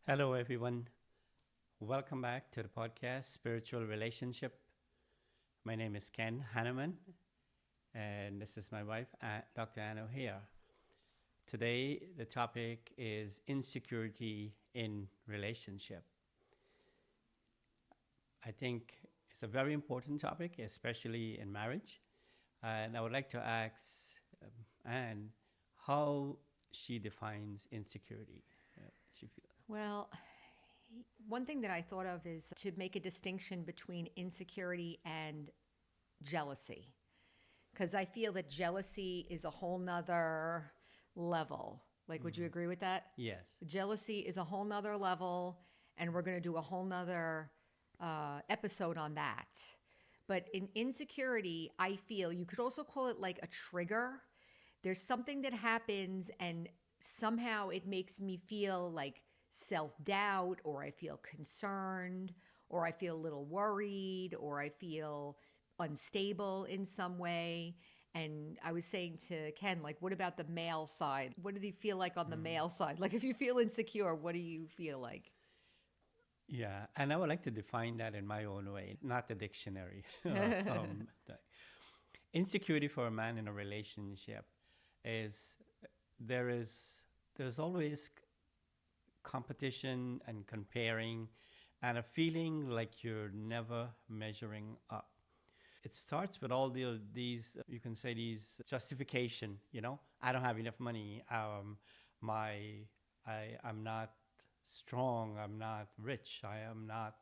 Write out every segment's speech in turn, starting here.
Hello, everyone. Welcome back to the podcast, Spiritual Relationship. My name is Ken Hanneman, and this is my wife, Dr. Anno here. Today, the topic is insecurity in relationship. I think it's a very important topic, especially in marriage. And I would like to ask Anne how she defines insecurity. She feel. Well, one thing that I thought of is to make a distinction between insecurity and jealousy. Because I feel that jealousy is a whole nother level. Like, would you agree with that? Yes. Jealousy is a whole nother level, and we're going to do a whole nother episode on that. But in insecurity, I feel you could also call it like a trigger. There's something that happens, and somehow it makes me feel like self doubt, or I feel concerned, or I feel a little worried, or I feel unstable in some way. And I was saying to Ken, like, what about the male side? What did he feel like on the male side? Like, if you feel insecure, what do you feel like? Yeah, and I would like to define that in my own way, not the dictionary. The insecurity for a man in a relationship is there is there's always competition and comparing and a feeling like you're never measuring up. It starts with all these you can say these justification. I don't have enough money. My I'm not strong. I'm not rich. I am not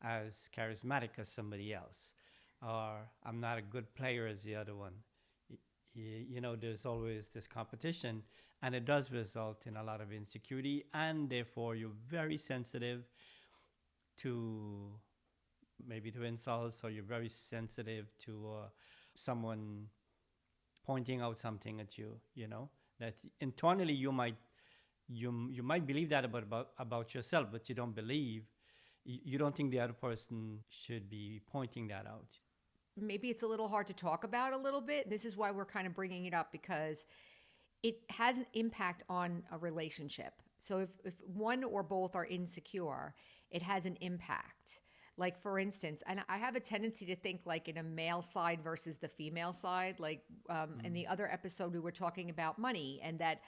as charismatic as somebody else, or I'm not a good player as the other one. There's always this competition, and it does result in a lot of insecurity, and therefore you're very sensitive to maybe to insults, or you're very sensitive to someone pointing out something at you. That internally you might believe that about yourself, but you don't believe you don't think the other person should be pointing that out. Maybe it's a little hard to talk about a little bit. This is why we're kind of bringing it up because it has an impact on a relationship. So if one or both are insecure, it has an impact. Like, for instance, and I have a tendency to think like in a male side versus the female side. Like in the other episode, we were talking about money and that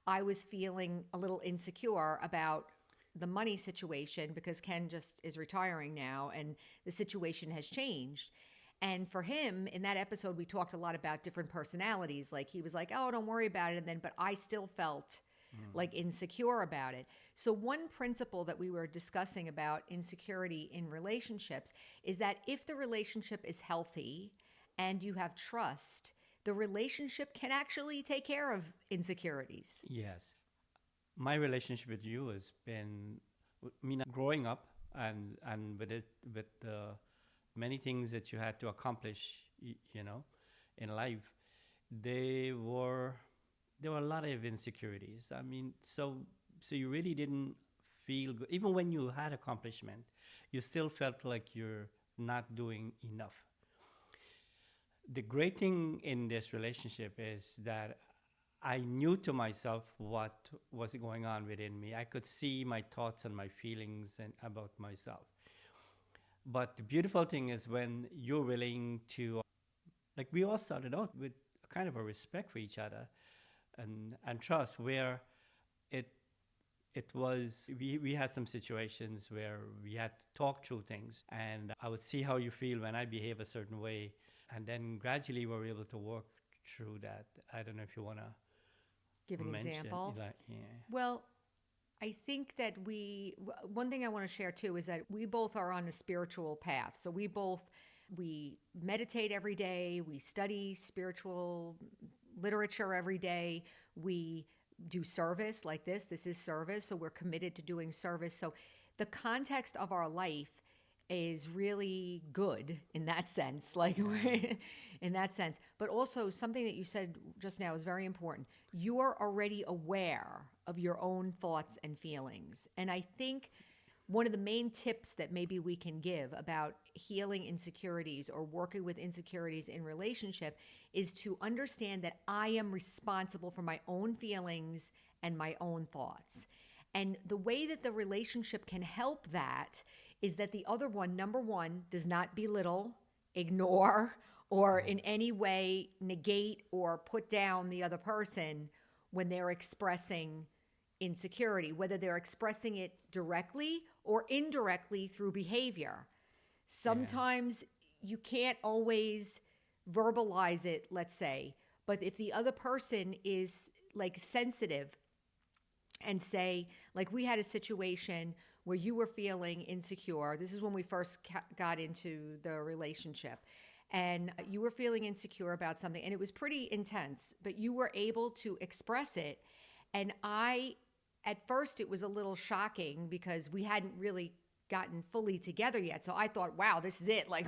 I was feeling a little insecure about the money situation because Ken just is retiring now and the situation has changed. And for him, in that episode, we talked a lot about different personalities. Like he was like, "Oh, don't worry about it," and then, but I still felt like insecure about it. So one principle that we were discussing about insecurity in relationships is that if the relationship is healthy and you have trust, the relationship can actually take care of insecurities. Yes. My relationship with you has been, growing up and with the many things that you had to accomplish, in life. They were there were a lot of insecurities. So you really didn't feel good, even when you had accomplishment. You still felt like you're not doing enough. The great thing in this relationship is that I knew to myself what was going on within me. I could see my thoughts and my feelings and about myself. But the beautiful thing is when you're willing to, like we all started out with a kind of a respect for each other and trust, where it it was we had some situations where we had to talk through things, and I would see how you feel when I behave a certain way, and then gradually we were able to work through that. I don't know if you want to Give an mention, example. like, yeah. Well, I think that one thing I want to share too is that we both are on a spiritual path. So we meditate every day, we study spiritual literature every day, we do service like this. This is service. So we're committed to doing service. So the context of our life is really good in that sense, like in that sense. But also, something that you said just now is very important. You are already aware of your own thoughts and feelings. And I think one of the main tips that maybe we can give about healing insecurities or working with insecurities in relationship is to understand that I am responsible for my own feelings and my own thoughts. And the way that the relationship can help that is that the other one, number one, does not belittle, ignore, or in any way negate or put down the other person when they're expressing insecurity, whether they're expressing it directly or indirectly through behavior. Sometimes you can't always verbalize it, let's say, but if the other person is like sensitive and say, like we had a situation where you were feeling insecure. This is when we first got into the relationship. And you were feeling insecure about something, and it was pretty intense, but you were able to express it. And at first, it was a little shocking because we hadn't really gotten fully together yet. So I thought, wow, this is it. Like,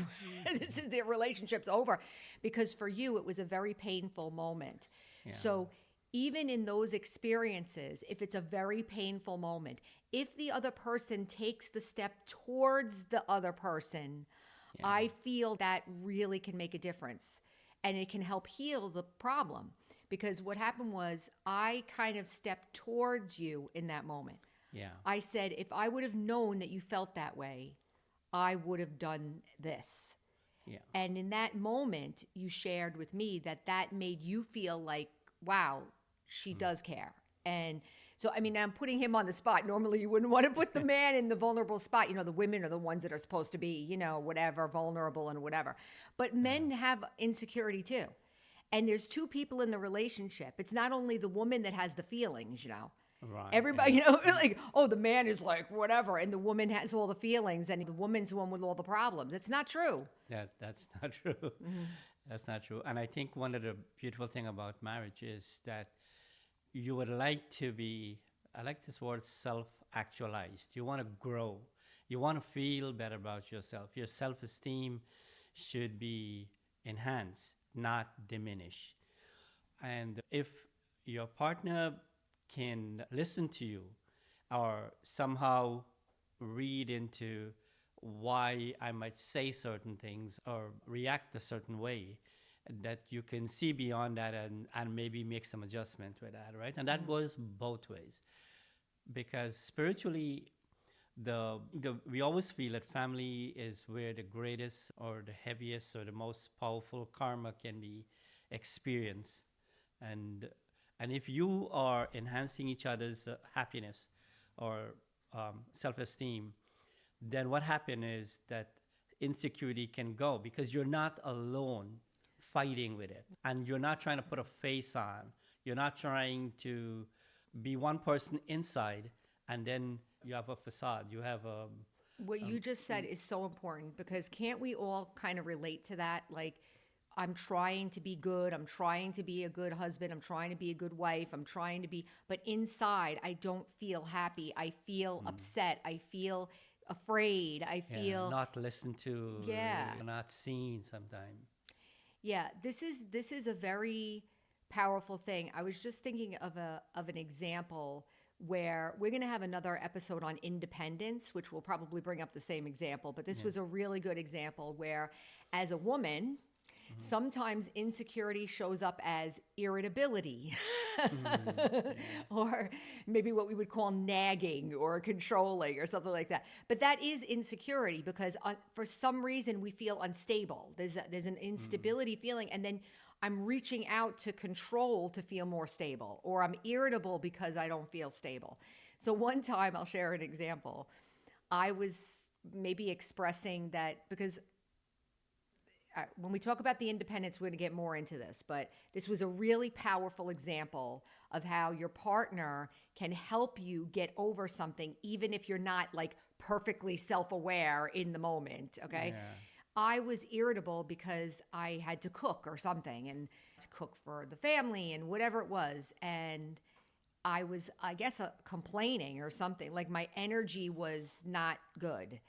this is the relationship's over. Because for you, it was a very painful moment. Yeah. So even in those experiences, if it's a very painful moment, if the other person takes the step towards the other person, I feel that really can make a difference, and it can help heal the problem. Because what happened was I kind of stepped towards you in that moment. Yeah. I said, if I would have known that you felt that way, I would have done this. Yeah. And in that moment, you shared with me that that made you feel like, wow, she does care. And so, I mean, I'm putting him on the spot. Normally, you wouldn't want to put the man in the vulnerable spot. You know, the women are the ones that are supposed to be, you know, whatever, vulnerable and whatever. But men have insecurity too. And there's two people in the relationship. It's not only the woman that has the feelings, you know. Right. Everybody, you know, like, oh, the man is like, whatever, and the woman has all the feelings, and the woman's the one with all the problems. It's not true. That's not true. That's not true. And I think one of the beautiful thing about marriage is that you would like to be, I like this word, self-actualized. You want to grow. You want to feel better about yourself. Your self-esteem should be enhanced, not diminish. And if your partner can listen to you or somehow read into why I might say certain things or react a certain way, that you can see beyond that and maybe make some adjustment with that, right? And that goes both ways. Because spiritually, we always feel that family is where the greatest or the heaviest or the most powerful karma can be experienced. And if you are enhancing each other's happiness or self-esteem, then what happens is that insecurity can go because you're not alone fighting with it. And you're not trying to put a face on. You're not trying to be one person inside and then you have a facade. You have a... What you just said is so important because can't we all kind of relate to that? Like, I'm trying to be good. I'm trying to be a good husband. I'm trying to be a good wife. I'm trying to be, but inside, I don't feel happy. I feel upset. I feel afraid. I feel not listened to, not seen sometimes. Yeah, this is a very powerful thing. I was just thinking of an example where we're going to have another episode on independence, which will probably bring up the same example, but this was a really good example where as a woman, sometimes insecurity shows up as irritability or maybe what we would call nagging or controlling or something like that. But that is insecurity because for some reason we feel unstable. There's an instability feeling, and then I'm reaching out to control to feel more stable, or I'm irritable because I don't feel stable. So one time, I'll share an example. I was maybe expressing that because when we talk about the independence, we're going to get more into this, but this was a really powerful example of how your partner can help you get over something, even if you're not like perfectly self-aware in the moment. Okay. Yeah. I was irritable because I had to cook or something and to cook for the family and whatever it was. And I was, I guess, complaining or something, like my energy was not good.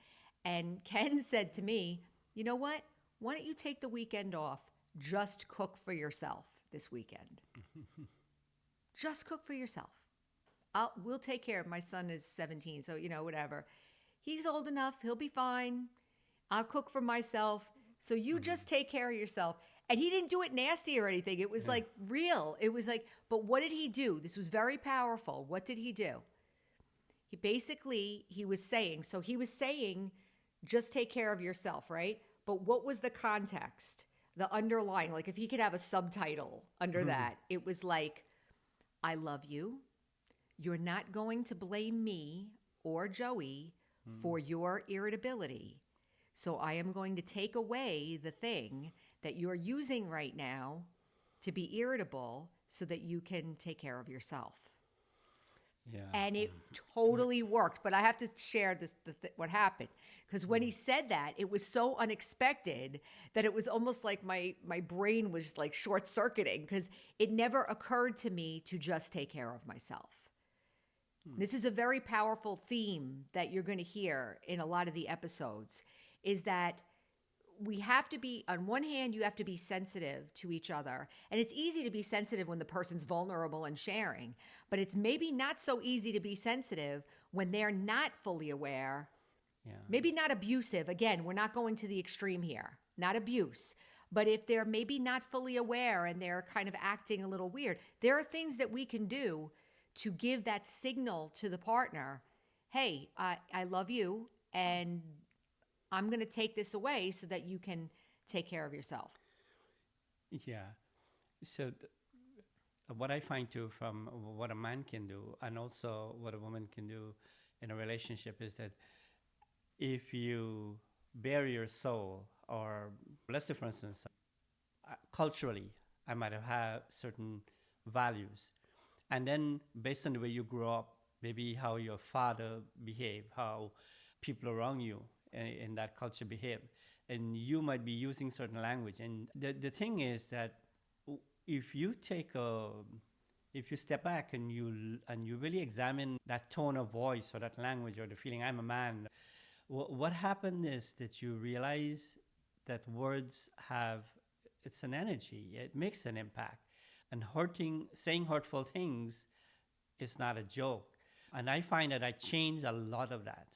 And Ken said to me, you know what? Why don't you take the weekend off? Just cook for yourself this weekend. Just cook for yourself. We'll take care of my son is 17, so, whatever. He's old enough. He'll be fine. I'll cook for myself. So you just take care of yourself. And he didn't do it nasty or anything. It was like real. It was like, but what did he do? This was very powerful. What did he do? he was saying, so he was saying, just take care of yourself, right? But what was the context? The underlying, like if he could have a subtitle under that, it was like, I love you. You're not going to blame me or Joey for your irritability. So I am going to take away the thing that you're using right now to be irritable so that you can take care of yourself. Yeah. And it totally worked. But I have to share what happened, because when he said that, it was so unexpected that it was almost like my brain was like short circuiting, because it never occurred to me to just take care of myself. This is a very powerful theme that you're going to hear in a lot of the episodes, is that we have to be, on one hand, you have to be sensitive to each other. And it's easy to be sensitive when the person's vulnerable and sharing, but it's maybe not so easy to be sensitive when they're not fully aware, Yeah. maybe not abusive. Again, we're not going to the extreme here, not abuse. But if they're maybe not fully aware and they're kind of acting a little weird, there are things that we can do to give that signal to the partner. Hey, I love you, and I'm going to take this away so that you can take care of yourself. Yeah. So what I find too from what a man can do and also what a woman can do in a relationship is that if you bury your soul, or let's say, for instance, culturally, I might have had certain values. And then based on the way you grow up, maybe how your father behaved, how people around you in that culture behave, and you might be using certain language. And the thing is that if you take a if you step back and you really examine that tone of voice or that language or the feeling, I'm a man, what happened is that you realize that words have, it's an energy, it makes an impact, and saying hurtful things is not a joke. And I find that I change a lot of that.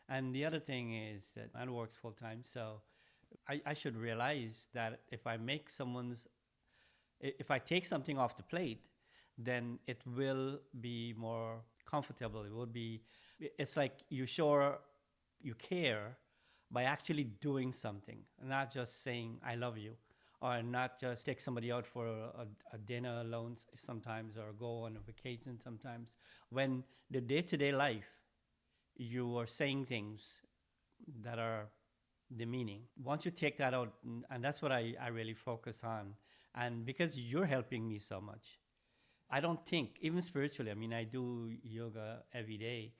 And the other thing is that man works full time, so I should realize that if I take something off the plate, then it will be more comfortable. It's like you show you care by actually doing something, not just saying I love you, or not just take somebody out for a dinner alone sometimes, or go on a vacation sometimes. When the day-to-day life, you are saying things that are demeaning. Once you take that out, and that's what I really focus on, and because you're helping me so much, I don't think, even spiritually, I mean, I do yoga every day,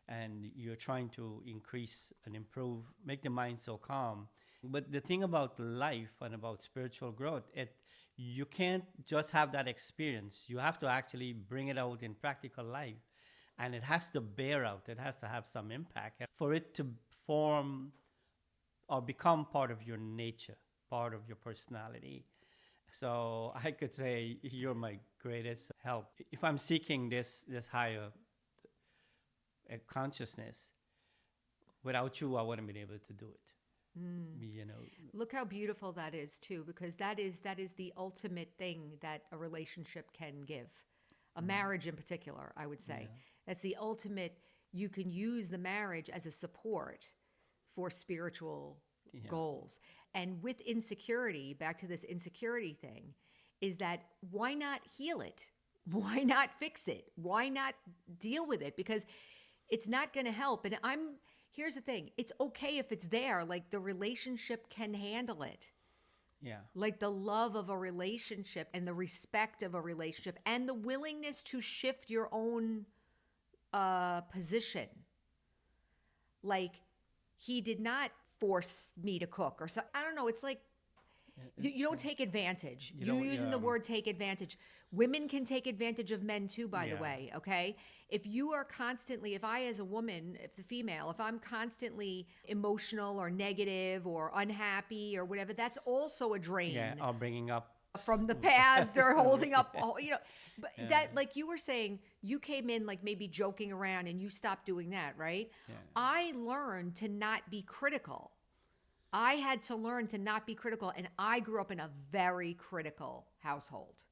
and you're trying to increase and improve, make the mind so calm. But the thing about life and about spiritual growth, you can't just have that experience. You have to actually bring it out in practical life. And it has to bear out. It has to have some impact for it to form or become part of your nature, part of your personality. So I could say you're my greatest help. If I'm seeking this higher consciousness, without you, I wouldn't have been able to do it. You know. Look how beautiful that is too, because that is the ultimate thing that a relationship can give. A marriage in particular, I would say. Yeah. That's the ultimate. You can use the marriage as a support for spiritual goals. And with insecurity, back to this insecurity thing, is that why not heal it? Why not fix it? Why not deal with it? Because it's not going to help. And here's the thing. It's okay if it's there. Like, the relationship can handle it. Yeah. Like, the love of a relationship and the respect of a relationship and the willingness to shift your own position. Like, he did not force me to cook or so. I don't know. It's like, you don't take advantage. You're using the word take advantage. Women can take advantage of men too, by the way, okay? If I as a woman, if the female, if I'm constantly emotional or negative or unhappy or whatever, that's also a drain. Yeah, or bringing up From the past or holding up, but that, like you were saying, you came in like maybe joking around and you stopped doing that, right? Yeah. I learned to not be critical. I had to learn to not be critical, and I grew up in a very critical household.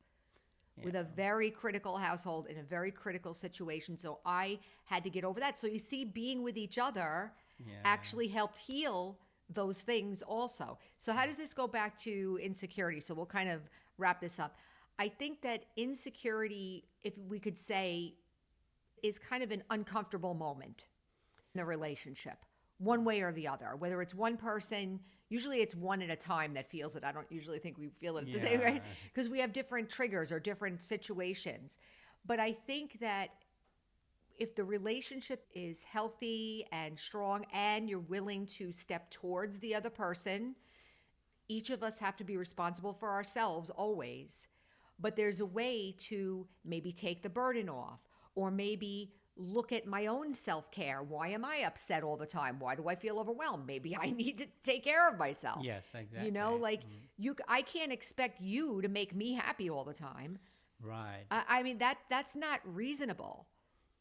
with a very critical household in a very critical situation. So I had to get over that. So you see, being with each other Yeah. actually helped heal those things also. So how does this go back to insecurity? So we'll kind of wrap this up. I think that insecurity, if we could say, is kind of an uncomfortable moment in the relationship, one way or the other. Whether it's one person, usually it's one at a time that feels it. I don't usually think we feel it at the same, right? Yeah. Because we have different triggers or different situations. But I think that if the relationship is healthy and strong and you're willing to step towards the other person, each of us have to be responsible for ourselves always. But there's a way to maybe take the burden off, or maybe look at my own self care. Why am I upset all the time? Why do I feel overwhelmed? Maybe I need to take care of myself. Yes, You know, exactly. like I can't expect you to make me happy all the time. Right. I mean, that's not reasonable,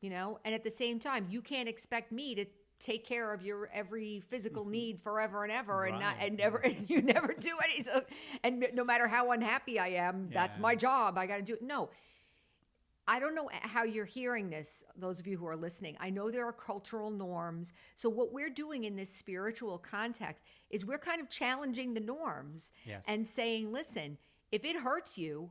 you know? And at the same time, you can't expect me to take care of your every physical need forever and ever, and not Right. and never and you never do any. So, and no matter how unhappy I am, that's Yeah. my job. I got to do it. No, I don't know how you're hearing this, those of you who are listening. I know there are cultural norms. So what we're doing in this spiritual context is we're kind of challenging the norms Yes. and saying, listen, if it hurts you,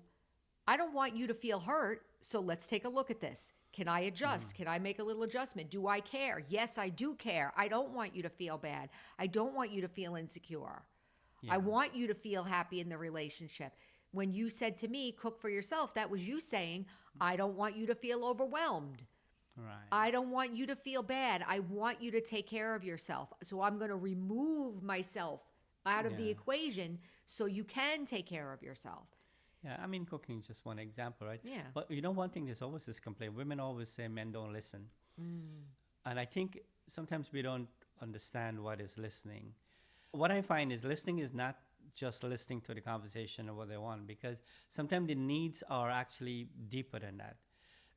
I don't want you to feel hurt, so let's take a look at this. Can I adjust? Can I make a little adjustment? Do I care? Yes, I do care. I don't want you to feel bad. I don't want you to feel insecure. Yeah. I want you to feel happy in the relationship. When you said to me, cook for yourself, that was you saying, I don't want you to feel overwhelmed. Right. I don't want you to feel bad. I want you to take care of yourself. So I'm going to remove myself out of the Yeah. equation so you can take care of yourself. Yeah, I mean, cooking is just one example, right? Yeah. But you know, one thing there's always this complaint. Women always say men don't listen. And I think sometimes we don't understand what is listening. What I find is listening is not just listening to the conversation or what they want, because sometimes the needs are actually deeper than that.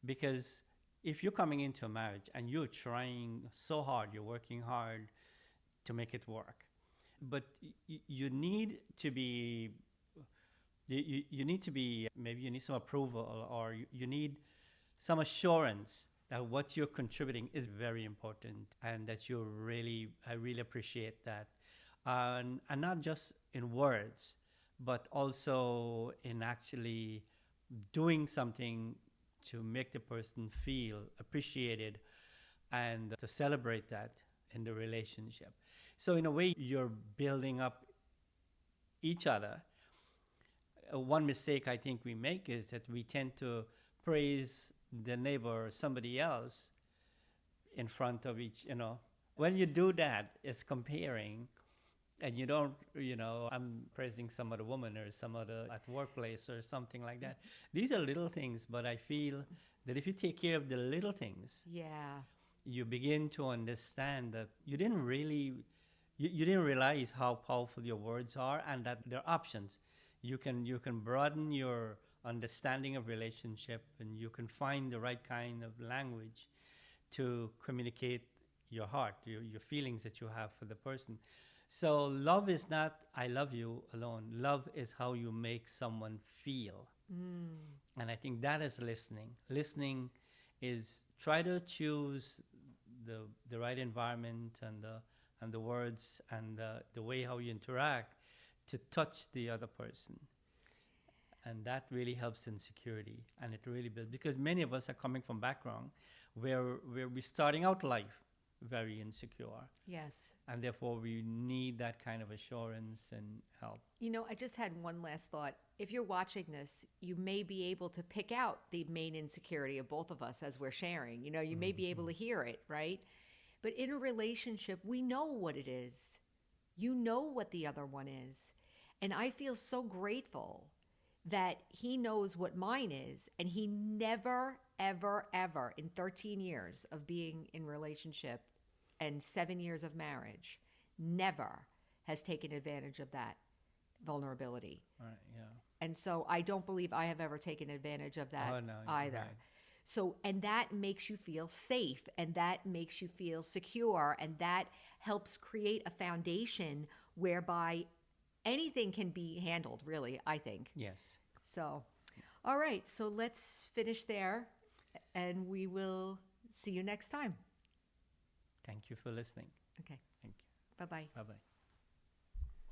Because if you're coming into a marriage and you're trying so hard, you're working hard to make it work, but you need to be you need to be, maybe you need some approval, or you need some assurance that what you're contributing is very important, and that I really appreciate that. And not just in words, but also in actually doing something to make the person feel appreciated and to celebrate that in the relationship. So in a way, you're building up each other. One mistake I think we make is that we tend to praise the neighbor or somebody else in front of when you do that, it's comparing, and you don't, I'm praising some other woman or some other at workplace or something like that. These are little things, but I feel that if you take care of the little things, Yeah. you begin to understand that you didn't realize how powerful your words are, and that there are options. You can broaden your understanding of relationship, and you can find the right kind of language to communicate your heart, your feelings that you have for the person. So love is not I love you alone. Love is how you make someone feel. And I think that is listening. Listening is try to choose the right environment, and the words, and the way how you interact to touch the other person. And that really helps in security, and it really builds, because many of us are coming from background where we're starting out life very insecure, Yes. and therefore we need that kind of assurance and help. You know, I just had one last thought. If you're watching this, you may be able to pick out the main insecurity of both of us as we're sharing. You know, you may be able to hear it, right? But in a relationship, we know what it is. You know what the other one is. And I feel so grateful that he knows what mine is, and he never, ever, ever in 13 years of being in relationship and 7 years of marriage, never has taken advantage of that vulnerability. Right, yeah. And so I don't believe I have ever taken advantage of that Oh, no, either. right. So, and that makes you feel safe, and that makes you feel secure, and that helps create a foundation whereby anything can be handled, really, I think. Yes. So, All right, so let's finish there, and we will see you next time. Thank you for listening. Okay, Thank you. bye bye. Bye bye.